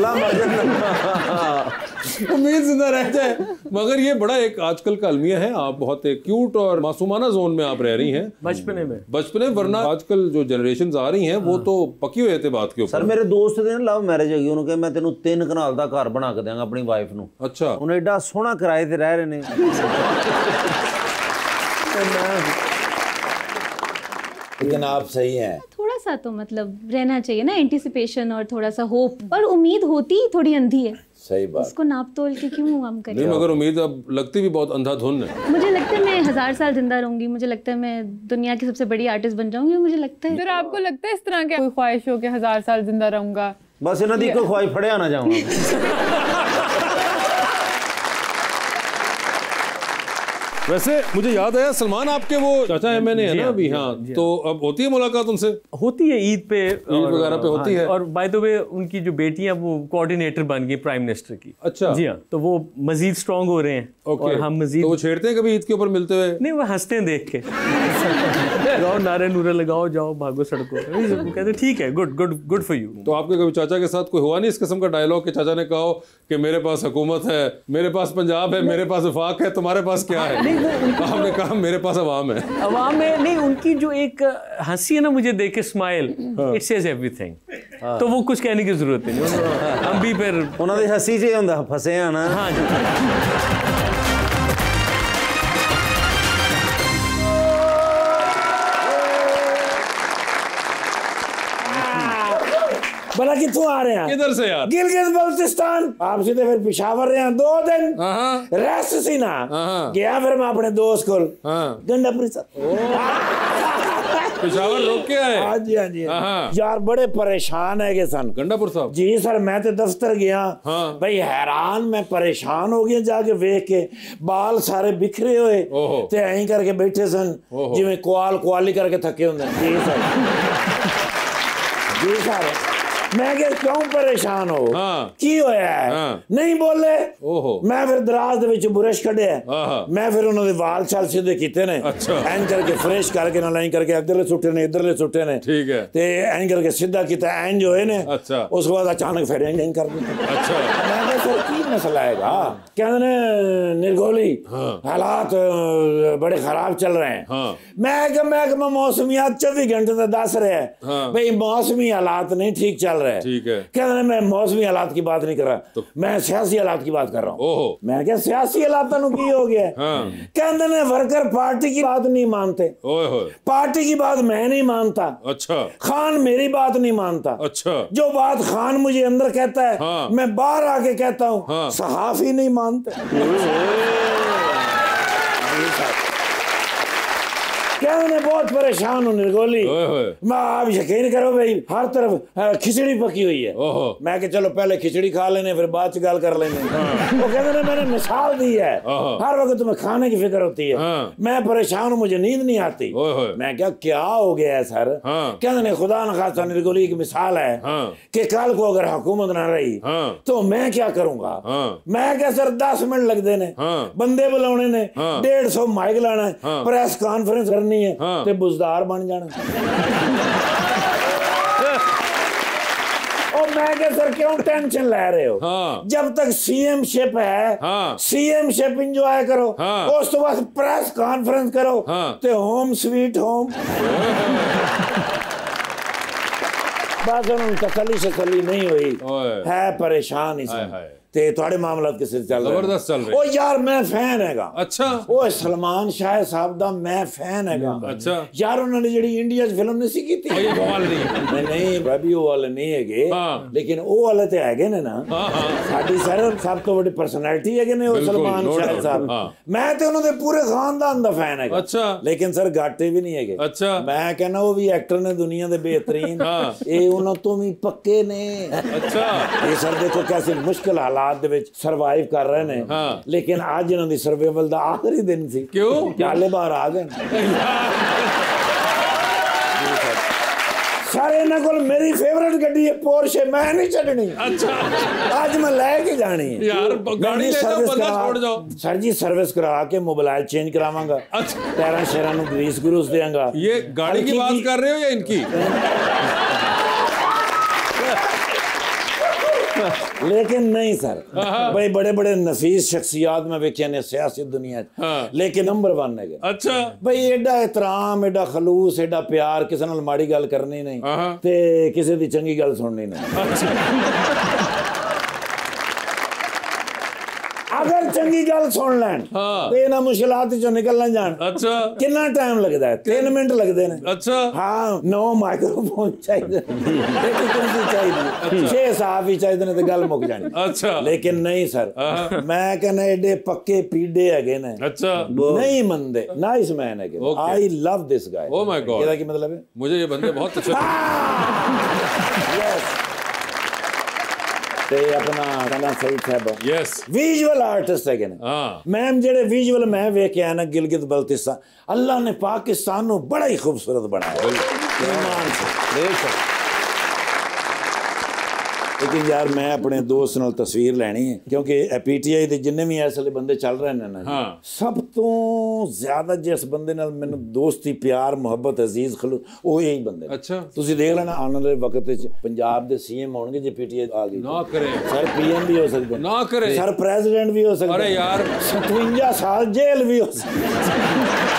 उम्मीद जिंदा रह जाए। मगर ये बड़ा एक आजकल का अलमिया है। आप बहुत एक क्यूट और मासूमाना जोन में आप रह रही हैं बचपने, वरना आजकल जो जनरेशंस आ रही हैं वो तो पकी हुए थे बात के ऊपर। सर मेरे दोस्त ने लव मैरिज है, उन्होंने कहा मैं तेन 3 कनाल का घर बना के देंगा अपनी वाइफ नू। अच्छा, उन्हें एडा सोहना किराए ते रह रहे ने। लेकिन आप सही हैं, थोड़ा सा तो मतलब रहना चाहिए ना, एंटिसिपेशन और थोड़ा सा होप, और उम्मीद होती थोड़ी अंधी है। सही बात। उसको नाप तोल के क्यों हम करें? नहीं, मगर उम्मीद अब लगती भी बहुत अंधाधुन है। मुझे लगता है मैं 1000 साल जिंदा रहूंगी, मुझे लगता है मैं दुनिया की सबसे बड़ी आर्टिस्ट बन जाऊंगी, मुझे लगता है। फिर आपको लगता है इस तरह की कोई ख्वाहिश हो कि 1000 साल जिंदा रहूंगा? बस इन्हों की कोई ख्वाहिश फड़िया ना जाऊंगा। वैसे मुझे याद आया, सलमान आपके वो चाचा है, मैंने है ना अभी। हाँ, तो अब होती है मुलाकात उनसे? होती है ईद पे, ईद वगैरह पे होती है। और बाय द वे उनकी जो बेटियां वो कोऑर्डिनेटर बन गई प्राइम मिनिस्टर की। अच्छा जी हाँ, तो वो मजीद स्ट्रांग हो रहे हैं। और हम मजीद, तो वो छेड़ते हैं कभी ईद के ऊपर मिलते हुए? नहीं, वो हंसते हैं देख के। लगाओ नारे नूरे लगाओ, जाओ भागो सड़कों। वो कहते ठीक है, गुड फॉर यू। तो आपके कभी चाचा के साथ कोई हुआ नहीं इस किस्म का डायलॉग कि चाचा ने कहा कि मेरे पास हुकूमत है, मेरे पास पंजाब है, मेरे पास वफाक है, तुम्हारे पास क्या है? आपने कहा मेरे पास अवाम है। अवाम में नहीं, उनकी जो एक हंसी है ना, मुझे देख के स्माइल, इट सेज एवरीथिंग। तो वो कुछ कहने की जरूरत नहीं। हम भी फिर उन्होंने हंसी से हुंदा फसे हैं ना। हाँ जी। भला कितों आ रहे हैं? किधर से यार? गिलगित बल्तिस्तान। आप सीधे फिर पिशावर रहे हैं 2 दिन रेस्ट सी ना गया, फिर मैं अपने दोस्त को गंडापुरी पिशावर रोक के आए? हाँ जी, हाँ जी। यार बड़े परेशान है के सन। गंडापुर साहब? जी सर, मैं तो दफ्तर गया भाई, हैरान मैं परेशान हो गया जाके वेख के, बाल सारे बिखरे हुए ते ऐं करके बैठे सन जिवें कुआली करके थके होंगे। जी सर, जी सर। मैं क्या क्यों परेशान हो? की होया है? नहीं बोले। मैं फिर दराज दे विच बुरश कढ़िया, मैं फिर उन्होंने वाल छाल सीधे कीते ने, ऐं करके फ्रेश करके ना लाइन करके इधरले सुट्टे ने, इधरले सुट्टे ने, ठीक है, ते ऐं करके सीधा कीता, ऐं जो है ने। अच्छा। उसके बाद अचानक फिर ऐं कर दिया। अच्छा। मैं क्या सर की मसला हैगा? कहंदे ने निर्गोली हालात बड़े खराब चल रहे हैं। मैं क्या मौसमियात 24 घंटे से दस रहे हैं भाई, मौसमी हालात नहीं ठीक चल रहा है। ठीक है। कहते मैं मौसमी हालात की बात नहीं कर रहा, तो मैं सियासी हालात की बात कर रहा हूँ। मैं क्या सियासी हालात की हो गया? कहते ने वर्कर पार्टी की बात नहीं मानते, पार्टी की बात मैं नहीं मानता। अच्छा। खान मेरी बात नहीं मानता। अच्छा। जो बात खान मुझे अंदर कहता है मैं बाहर आके कहता हूँ, सहाफी नहीं मानते। क्या उन्हें बहुत परेशान हूँ निर्गोली। मैं आप यकीन करो भाई, हर तरफ खिचड़ी पकी हुई है। मैं कि चलो पहले खिचड़ी खा लेने फिर बाद च गल कर लेने। वो कहते हैं मैंने मिसाल दी है, हर वक्त तुम्हें खाने की फिक्र होती है। मैं परेशान हूँ, मुझे नींद नहीं आती। मैं क्या हो गया है सर? कहते हैं खुदा न खासा निर्गोली की मिसाल है कि कल को अगर हुकूमत ना रही तो मैं क्या करूंगा? मैं क्या सर 10 मिनट लग देने, बंदे बुलाने ने, 150 माइक लाना, प्रेस कॉन्फ्रेंस करनी है, ते बुजदार बन जाना। और मैं क्या सर क्यों टेंशन ले रहे हो? जब तक सीएम शिप है, सीएम शिप इंजॉय करो, उस तो बाद प्रेस कॉन्फ्रेंस करो, ते होम स्वीट होम। बस तसली शसली नहीं हुई है, परेशान ही ते ਤੁਹਾਡੇ ਮਾਮਲਾ किस तरह चल रहे जबरदस्त चल रहे ओ यार मैं फैन हैगा अच्छा ਉਹ ਸਲਮਾਨ ਸ਼ਾਹ ਸਾਹਿਬ ਦਾ ਮੈਂ ਫੈਨ ਹੈਗਾ अच्छा ਯਾਰ ਉਹਨਾਂ ਨੇ ਜਿਹੜੀ ਇੰਡੀਆ 'ਚ ਫਿਲਮ ਨਹੀਂ ਸੀ ਕੀਤੀ ये कमाल नहीं ਨਹੀਂ ਭਾਬੀ ਉਹ ਵਾਲੇ ਨਹੀਂ ਹੈਗੇ ਹਾਂ। ਲੇਕਿਨ ਉਹ ਵਾਲੇ ਤੇ ਹੈਗੇ ਨੇ ਨਾ हाँ हाँ ਸਾਡੀ ਸਭ ਤੋਂ ਵੱਡੀ ਪਰਸਨੈਲਿਟੀ ਹੈਗੇ ਨੇ ਉਹ ਬਿਲਕੁਲ, ਸਲਮਾਨ no ਸ਼ਾਹ doubt, ਸਾਹਿਬ ਹਾਂ। ਮੈਂ ਤੇ ਉਹਨਾਂ ਦੇ ਪੂਰੇ ਖਾਨਦਾਨ ਦਾ ਫੈਨ ਹੈਗਾ अच्छा ਲੇਕਿਨ ਸਰ ਘਾਟੇ ਵੀ ਨਹੀਂ ਹੈਗੇ अच्छा ਮੈਂ ਕਹਿੰਦਾ ਉਹ ਵੀ ਐਕਟਰ ਨੇ ਦੁਨੀਆ ਦੇ ਬਿਹਤਰੀਨ ਹਾਂ। ਇਹ ਉਹਨਾਂ ਤੋਂ ਵੀ ਪੱਕੇ ਨੇ अच्छा ਇਹ ਸਰ ਦੇਖੋ कैसे मुश्किल हालात ਦੇ ਵਿੱਚ ਸਰਵਾਈਵ ਕਰ ਰਹੇ ਨੇ ਹਾਂ। ਲੇਕਿਨ ਅੱਜ ਇਹਨਾਂ ਦੀ ਸਰਵਾਈਵਲ ਦਾ ਆਖਰੀ ਦਿਨ ਸੀ क्यों ਹਾਲੇ ਬਾਹਰ ਆ ਗਏ ਸਾਰੇ ਇਹਨਾਂ ਕੋਲ ਮੇਰੀ ਫੇਵਰਿਟ ਗੱਡੀ ਹੈ ਪੋਰਸ਼ੇ ਮੈਂ ਨਹੀਂ ਛੱਡਣੀ अच्छा ਅੱਜ ਮੈਂ ਲੈ ਕੇ ਜਾਣੀ ਹੈ यार गाड़ी ले जाओ बंदा छोड़ जाओ ਸਰ ਜੀ ਸਰਵਿਸ ਕਰਾ ਕੇ ਮੋਬਾਈਲ ਚੇਂਜ ਕਰਾਵਾਂਗਾ अच्छा ਟਾਇਰਾਂ ਸ਼ੇਰਾਂ ਨੂੰ ਗਰੀਸ ਗਰੂਸ ਦੇਵਾਂਗਾ ये गाड़ी की बात कर रहे हो या इनकी लेकिन नहीं सर भाई बड़े बड़े नफीस शख्सियात में वेखे ने सियासी दुनिया हाँ। लेकिन नंबर 1 है अच्छा भाई एडा एहतराम एडा खलूस एडा प्यार किसी नाल माड़ी गल करनी नहीं हाँ। ते किसी दी चंगी गल सुननी नहीं अगर चंगी गल सुन लैन हाँ। ते इन्हां मुश्किलात चों निकल ना जान अच्छा कितना टाइम लगदा है 3 मिनट लगदे ने अच्छा हाँ 9 माइक्रोफोन चाहिए एक कुर्सी चाहिए 6 साहब ही चाहिए ने ते गल मुक जानी अच्छा लेकिन नहीं सर मैं कहना एडे पक्के पीडे हैगे ने अच्छा नहीं मंदे नाइस मैन हैगे Okay. I love this guy Oh my God. ਇਹਦਾ ਕੀ मतलब है मुझे ये बंदे बहुत अच्छे यस ਤੇ ਆਪਣਾ ਕਹਿੰਦਾ ਸਹੀ ਸਾਹਿਬ यस ਵਿਜ਼ੂਅਲ ਆਰਟਿਸਟ ਹੈਗੇ ਨੇ हाँ ਮੈਮ ਜਿਹੜੇ ਵਿਜ਼ੂਅਲ ਮੈਂ ਵੇਖ ਕੇ ਆਇਆ ਨਾ ਗਿਲਗਿਤ ਬਲਤਿਸਤਾਨ ਅੱਲਾ ਨੇ ਪਾਕਿस्तान ਨੂੰ ਬੜਾ ਹੀ ਖੂਬਸੂਰਤ ਬਣਾਇਆ ईमान से बेशक लेकिन यार मैं अपने दोस्त नाल तस्वीर लैनी है क्योंकि पीटीआई ਦੇ ਜਿੰਨੇ ਵੀ ਇਸ ਵੇਲੇ ਬੰਦੇ ਚੱਲ ਰਹੇ ਨੇ ਨਾ ਹਾਂ। ਸਭ ਤੋਂ ਜ਼ਿਆਦਾ ਜਿਸ ਬੰਦੇ ਨਾਲ ਮੈਨੂੰ ਦੋਸਤੀ ਪਿਆਰ ਮੁਹੱਬਤ ਅਜ਼ੀਜ਼ ਖਲੂ ਉਹ ਇਹੀ ਬੰਦੇ ਨੇ। अच्छा ਤੁਸੀਂ ਦੇਖ ਲੈਣਾ ਆਉਣ ਵਾਲੇ ਵਕਤ ਵਿੱਚ ਪੰਜਾਬ ਦੇ ਸੀਐਮ ਹੋਣਗੇ ਜੇ ਪੀਟੀਆਈ ਆ ਗਈ ना करे ਸਰ ਪੀਐਮ ਵੀ ਹੋ ਸਕਦੇ ना करे ਸਰ ਪ੍ਰੈਜ਼ੀਡੈਂਟ ਵੀ ਹੋ ਸਕਦੇ अरे यार 57 ਸਾਲ ਜੇਲ੍ਹ ਵੀ ਹੋ ਸਕਦੀ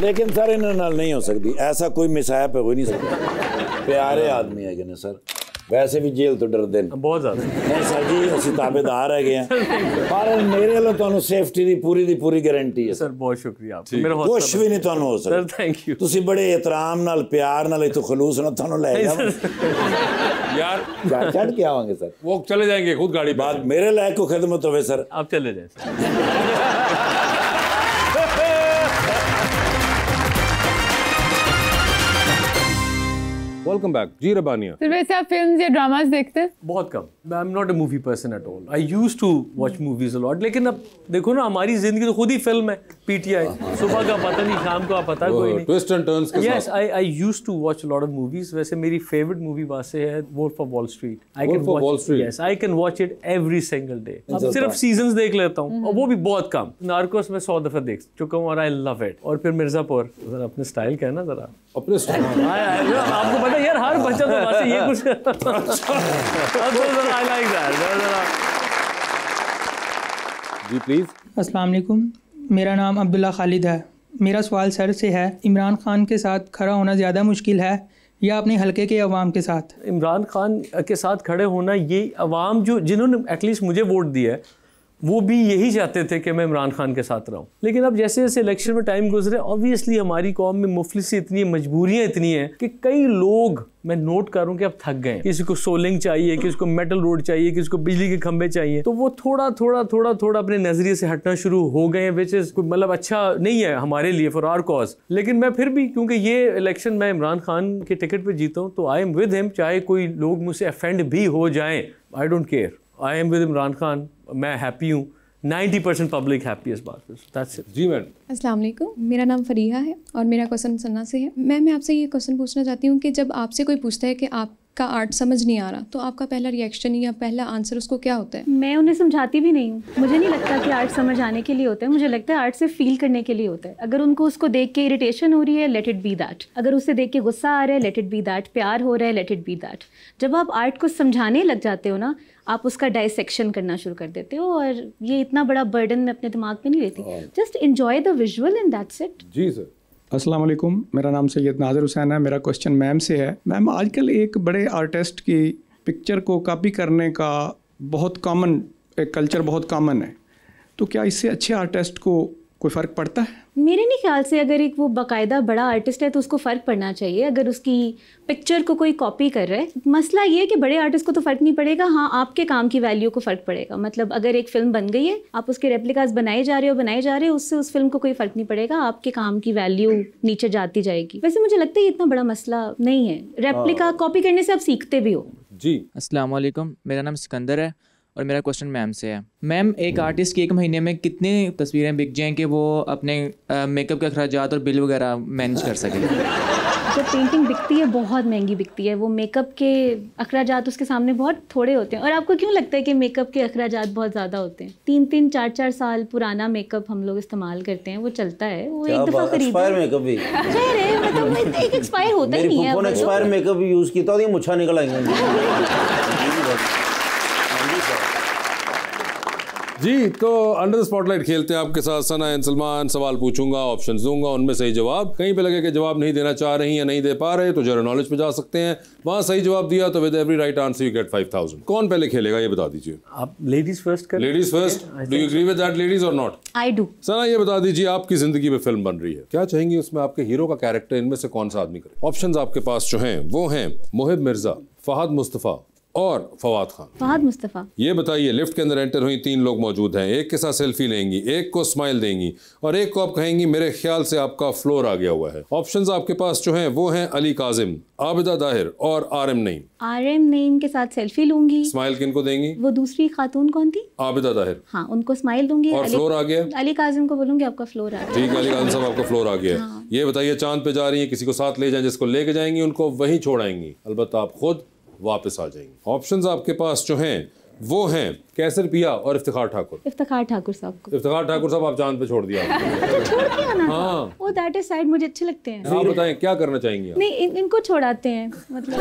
लेकिन सर इन नाल नहीं हो सकती ऐसा कोई मिसाब हो नहीं सकता प्यारे आदमी है ने सर वैसे भी जेल तो डरते हैं बहुत ज्यादा नहीं सर जी ਅਸੀਂ ਤਾਬੇਦਾਰ ਹੈਗੇ ਆ ਪਰ ਮੇਰੇ ਵੱਲੋਂ ਤੁਹਾਨੂੰ ਸੇਫਟੀ ਦੀ ਪੂਰੀ ਗਾਰੰਟੀ ਹੈ सर बहुत शुक्रिया आपका मेरा ਕੁਝ हौसला ਵੀ ਨਹੀਂ ਤੁਹਾਨੂੰ ਹੋ सर ਸਕਦਾ थैंक यू ਤੁਸੀਂ ਬੜੇ ਇਤਰਾਮ ਨਾਲ ਪਿਆਰ ਨਾਲ ਇਥੋਂ ਖਲੂਸ ਨਾਲ ਤੁਹਾਨੂੰ ਲੈ ਜਾਵਾਂ यार ਚੜ ਕੇ ਆਵਾਂਗੇ ਸਰ वो चले जाएंगे खुद गाड़ी ਬਾਤ ਮੇਰੇ ਲਾਇਕ ਕੋ ਖidmat ਹੋਵੇ ਸਰ आप चले जाए सर वेलकम बैक जी रबानिया फिर वैसे आप फिल्म्स या ड्रामास देखते हैं? बहुत कम I am not a movie person at all I use to watch movies a lot लेकिन अब देखो ना हमारी जिंदगी तो खुद ही फिल्म है पीटीआई सुबह का पता नहीं शाम का पता कोई नहीं ट्विस्ट एंड टर्न्स के Yes, साथ I used to watch a lot of movies. वैसे मेरी favorite movie वहाँ से है Wolf of Wall Street. I Wolf can of watch Wall Street. Yes, I can watch it every single day. अब Just सिर्फ that. seasons देख लेता हूँ और वो भी बहुत कम. नार्कोस में 100 दफा देख चुका हूँ और I love it. और फिर मिर्जापुर जरा अपने स्टाइल का है ना जरा. अपने आपको पता है यार हर बच्चा तो वहाँ से ये कुछ. I like that. जरा जी प्लीज अस्सलाम वालेकुम मेरा नाम अब्दुल्ला खालिद है मेरा सवाल सर से है इमरान खान के साथ खड़ा होना ज़्यादा मुश्किल है या अपने हलके के अवाम के साथ इमरान खान के साथ खड़े होना ये अवाम जो जिन्होंने एटलीस्ट मुझे वोट दिया है वो भी यही चाहते थे कि मैं इमरान खान के साथ रहूं लेकिन अब जैसे जैसे इलेक्शन में टाइम गुजरे ऑब्वियसली हमारी कौम में मुफलिसी इतनी है मजबूरियां इतनी हैं कि कई लोग मैं नोट करूं कि अब थक गए हैं किसी को सोलिंग चाहिए किसी को मेटल रोड चाहिए किसी को बिजली के खंभे चाहिए तो वो थोड़ा अपने नजरिए से हटना शुरू हो गए हैं विच इज मतलब अच्छा नहीं है हमारे लिए फॉर आवर कॉज लेकिन मैं फिर भी क्योंकि ये इलेक्शन मैं इमरान खान के टिकट पर जीता हूँ तो आई एम विद हिम चाहे कोई लोग मुझसे अफेंड भी हो जाएं I don't care I am with Imran Khan मैं हैप्पी हूँ 90% पब्लिक हैप्पी इस बात पे दैट्स इट जी मैडम अस्सलाम वालेकुम मेरा नाम फरीहा है और मेरा क्वेश्चन सन्ना से है मैं आपसे ये क्वेश्चन पूछना चाहती हूँ कि जब आपसे कोई पूछता है कि आपका आर्ट समझ नहीं आ रहा तो आपका पहला रिएक्शन या पहला आंसर उसको क्या होता है मैं उन्हें समझाती भी नहीं हूँ मुझे नहीं लगता कि आर्ट समझ आने के लिए होता है मुझे लगता है आर्ट से फील करने के लिए होता है अगर उनको उसको देख के इरिटेशन हो रही है लेट इट बी दैट अगर उसे देख के गुस्सा आ रहा है लेट इट बी दैट प्यार हो रहा है लेट इट बी दैट जब आप आर्ट को समझाने लग जाते हो ना आप उसका डाइसेक्शन करना शुरू कर देते हो और ये इतना बड़ा बर्डन मैं अपने दिमाग पे नहीं लेती just enjoy the visual and that's it जी सर अस्सलाम वालेकुम, मेरा नाम सैयद नाज़र हुसैन है। मेरा क्वेश्चन मैम से है। मैम, आजकल एक बड़े आर्टिस्ट की पिक्चर को कॉपी करने का बहुत कॉमन एक कल्चर बहुत कॉमन है, तो क्या इससे अच्छे आर्टिस्ट को कोई फ़र्क पड़ता है? मेरे नहीं ख्याल से अगर एक वो बाकायदा बड़ा आर्टिस्ट है तो उसको फ़र्क पड़ना चाहिए अगर उसकी पिक्चर को कोई कॉपी कर रहा है। मसला ये है कि बड़े आर्टिस्ट को तो फ़र्क नहीं पड़ेगा, हाँ आपके काम की वैल्यू को फ़र्क पड़ेगा। मतलब अगर एक फ़िल्म बन गई है, आप उसके रेप्लिकास बनाए जा रहे हो, उससे उस फिल्म को कोई फ़र्क नहीं पड़ेगा, आपके काम की वैल्यू नीचे जाती जाएगी। वैसे मुझे लगता है ये इतना बड़ा मसला नहीं है, रेप्लिका कॉपी करने से आप सीखते भी हो। जी अस्सलाम वालेकुम, मेरा नाम सिकंदर है और मेरा क्वेश्चन मैम से है। मैम, एक आर्टिस्ट की एक महीने में कितनी तस्वीरें बिक जाएं कि वो अपने मेकअप के अखराजात और बिल वगैरह मैनेज कर सके? जब पेंटिंग बिकती है बहुत महंगी बिकती है, वो मेकअप के अखराजात उसके सामने बहुत थोड़े होते हैं। और आपको क्यों लगता है कि मेकअप के अखराजात बहुत ज़्यादा होते हैं? 3-3, 4-4 साल पुराना मेकअप हम लोग इस्तेमाल करते हैं, वो चलता है, वो एक दफ़ा खरीदा मेकअप भी मतलब एक एक्सपायर होता ही नहीं है। एक्सपायर मेकअप यूज़ किया तो मुच्छा निकल आएंगे। जी, तो अंडर द स्पॉटलाइट खेलते हैं आपके साथ सना एंड सलमान। सवाल पूछूंगा, ऑप्शंस दूंगा, उनमें सही जवाब। कहीं पे लगे कि जवाब नहीं देना चाह रही या नहीं दे पा रहे तो जनरल नॉलेज पे जा सकते हैं, वहां सही जवाब दिया तो with every right answer you get 5000। कौन पहले खेलेगा ये बता दीजिए? आप लेडीज फर्स्ट करें। Ladies first, do you agree with that ladies और नॉट? I do. सना ये बता दीजिए, आपकी जिंदगी में फिल्म बन रही है, क्या चाहेंगी उसमें आपके हीरो का कैरेक्टर इनमें से कौन सा आदमी करे? ऑप्शंस आपके पास जो हैं वो हैं मोहिब मिर्जा, फहद मुस्तफ़ा और फवाद खान। फहद मुस्तफ़ा। ये बताइए, लिफ्ट के अंदर एंटर हुई 3 लोग मौजूद हैं, एक के साथ सेल्फी लेंगी, एक को स्माइल देंगी और एक को आप कहेंगी मेरे ख्याल से आपका फ्लोर आ गया हुआ है। ऑप्शंस आपके पास जो हैं वो हैं अली काजिम, आबिदा दाहिर और RM नईम। RM नईम के साथ सेल्फी लूंगी। स्माइल किनको देंगी? वो दूसरी खातून कौन थी? आबिदा दाहिर। हाँ, उनको स्माइल दूंगी। और फ्लोर आ गया? अली काजिम को बोलूंगी आपका फ्लोर आ गया। ठीक है, अली काजिम साहब आपका फ्लोर आ गया। हाँ। ये बताइए, चांद पे जा रही है, किसी को साथ ले जाएं, जिसको लेके जाएंगी उनको वहीं छोड़ आएंगी, अलबत्ता आप खुद वापस आ जाएंगे। ऑप्शंस आपके पास जो हैं वो हैं कैसर पिया और इफ्तिखार ठाकुर। इफ्तिखार ठाकुर साहब को। इफ्तिखार ठाकुर साहब आप चांद पे छोड़ दिया। अच्छा, छोड़ दिया ना? हाँ। वो दैट इज साइड मुझे अच्छे लगते हैं। आप बताएं क्या करना चाहेंगी आप? नहीं, इनको छोड़ाते हैं मतलब।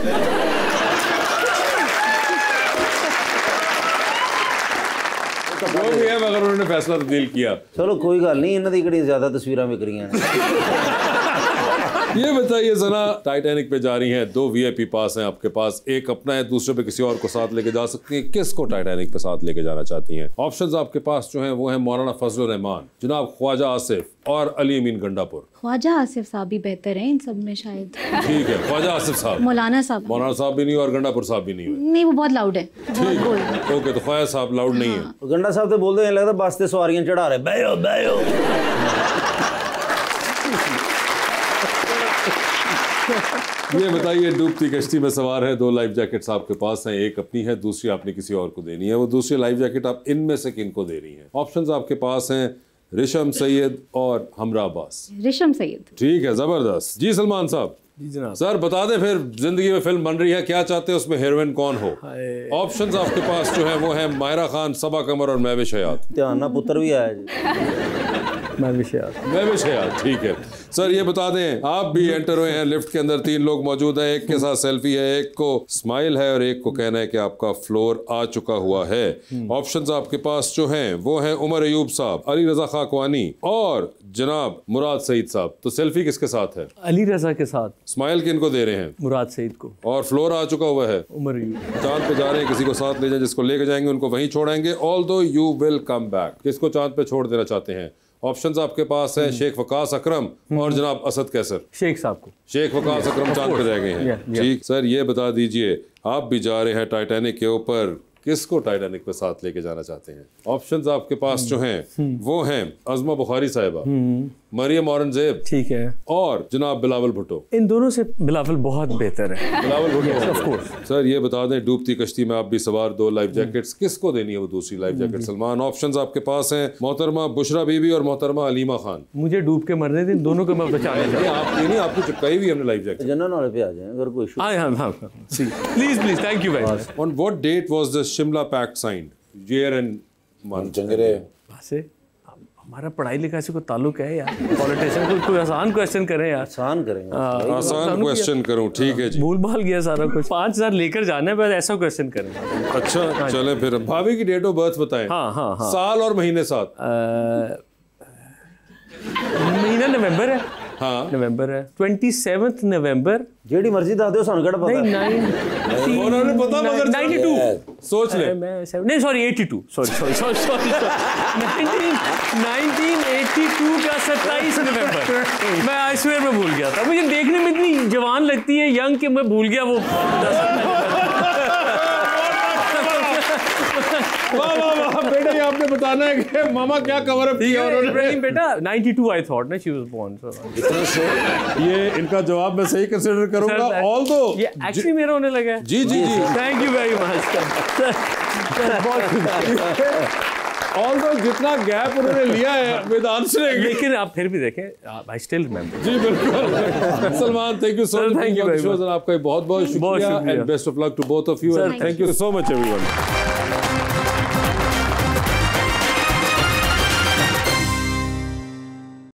जो भी है, मगर उन्होंने फैसला तब्दील किया। चलो कोई गल नहीं, इन्होंने कड़ी ज्यादा तस्वीरें बिक रही हैं। ये बताइए सना, टाइटैनिक पे जा रही हैं, 2 VIP पास हैं आपके पास, एक अपना है, दूसरे पे किसी और को साथ लेके जा सकती हैं, किसको टाइटैनिक पे साथ लेके जाना चाहती हैं? ऑप्शंस आपके पास जो हैं वो हैं मौलाना फजलुर रहमान, जनाब ख्वाजा आसिफ और अली अमीन गंडापुर। ख्वाजा आसिफ साहब भी बेहतर हैं इन सब में शायद। ठीक है, ख्वाजा आसिफ साहब। मौलाना साहब भी नहीं और गंडापुर साहब भी नहीं है। नहीं, वो बहुत लाउड है। ठीक, ओके, तो ख्वाजा साहब लाउड नहीं है। गंडा साहब तो बोलते हैं लगता बस ते सवारियां चढ़ा रहे, बैठो बैठो। ये बताइए, डूबती कश्ती में सवार है, 2 लाइफ जैकेट्स आपके पास हैं, एक अपनी है, दूसरी आपने किसी और को देनी है। वो दूसरी लाइफ जैकेट आप इनमें से किनको दे रही हैं? ऑप्शंस आपके पास हैं रिशम सैयद और हमरा अब्बास। रिशम सैयद। ठीक है, जबरदस्त। जी सलमान साहब। जी जनाब। सर बता दें फिर, जिंदगी में फिल्म बन रही है, क्या चाहते हैं उसमें हीरोइन कौन हो? ऑप्शंस आपके पास जो है वो है मायरा खान, सबा कमर और महविश हयात। ध्यान ना पुत्र भी आया जी। महविश हयात। ठीक है सर, ये बता दें, आप भी एंटर हुए हैं, लिफ्ट के अंदर 3 लोग मौजूद हैं, एक के साथ सेल्फी है, एक को स्माइल है और एक को कहना है कि आपका फ्लोर आ चुका हुआ है। ऑप्शंस आपके पास जो हैं वो हैं उमर अयूब साहब, अली रजा खाकवानी और जनाब मुराद सईद साहब। तो सेल्फी किसके साथ है? अली रजा के साथ। स्माइल किनको दे रहे हैं? मुराद सईद को। और फ्लोर आ चुका हुआ है? उमर अयूब। चांद पे जा रहे हैं, किसी को साथ ले जाए, जिसको लेके जाएंगे उनको वहीं छोड़ेंगे, although you will come back. किसको चांद पे छोड़ देना चाहते हैं? ऑप्शंस आपके पास है शेख वकास अकरम और जनाब असद कैसर। शेख साहब को। शेख वकास अकरम चांद पे रह गए हैं। ठीक सर, ये बता दीजिए, आप भी जा रहे हैं टाइटैनिक के ऊपर, किसको टाइटैनिक पे साथ लेके जाना चाहते हैं? ऑप्शंस आपके पास जो हैं वो हैं अज़मा बुखारी साहिबा, मरियम औरंगजेब, ठीक है, और जनाब बिलावल भुट्टो। इन दोनों से बिलावल बहुत बेहतर है। Bilawal Bhutto, of course. Sir ये बता दें, डूबती कश्ती में आप भी सवार, 2 लाइफ जैकेट्स, किसको देनी है वो दूसरी लाइफ जैकेट? सलमान। ऑप्शंस आपके पास हैं मोहतरमा बुशरा बीबी और मोहतरमा अलीमा खान। मुझे डूब के मरने दें, दोनों को मैं बचाने चाहिए। आप नहीं, आपको चिपकाई भी हमने लाइफ जैकेट। जनरल वाले पे आ जाएं अगर कोई इशू। हां, please, thank you very much. On what date was the Shimla pact signed? Year and month? चंगरे से हमारा पढ़ाई लिखाई से कोई ताल्लुक है यार? पॉलिटिशियन कोई आसान क्वेश्चन करें यार। आसान करेंगे, आसान क्वेश्चन करूं? ठीक है जी। भूल भाल गया सारा कुछ। 5000 लेकर जाना है, बस ऐसा क्वेश्चन करें। अच्छा चले फिर, भाभी की डेट ऑफ बर्थ बताएं। हाँ। साल और महीने साथ। महीना नवंबर है। हाँ नवंबर है 27 नवंबर जेडी मर्जी दस दो सानू केड़ा पता नहीं उन्होंने पता मगर 92 सोच ले नहीं सॉरी 82 सॉरी 1982 का 27 नवंबर मैं आई स्वेयर में भूल गया था। मुझे देखने में इतनी जवान लगती है यंग कि मैं भूल गया वो वाह बेटा ये आपने बताना है कि मामा क्या कवर अप किया उन्होंने। बेटा 92 आई थॉट ना शी वाज बोर्न सो ये इनका जवाब मैं सही कंसीडर करूंगा। ऑल्दो ये एक्चुअली मेरा होने लगा है। जी जी जी thank you very much. Although जितना गैप उन्होंने लिया है विद आंसरिंग, लेकिन आप फिर भी देखें आई स्टिल रिमेंबर। जी बिल्कुल। Salman thank you so much, thank you very much, आपका बहुत बहुत शुक्रिया and best of luck to both of you and thank you so much everyone.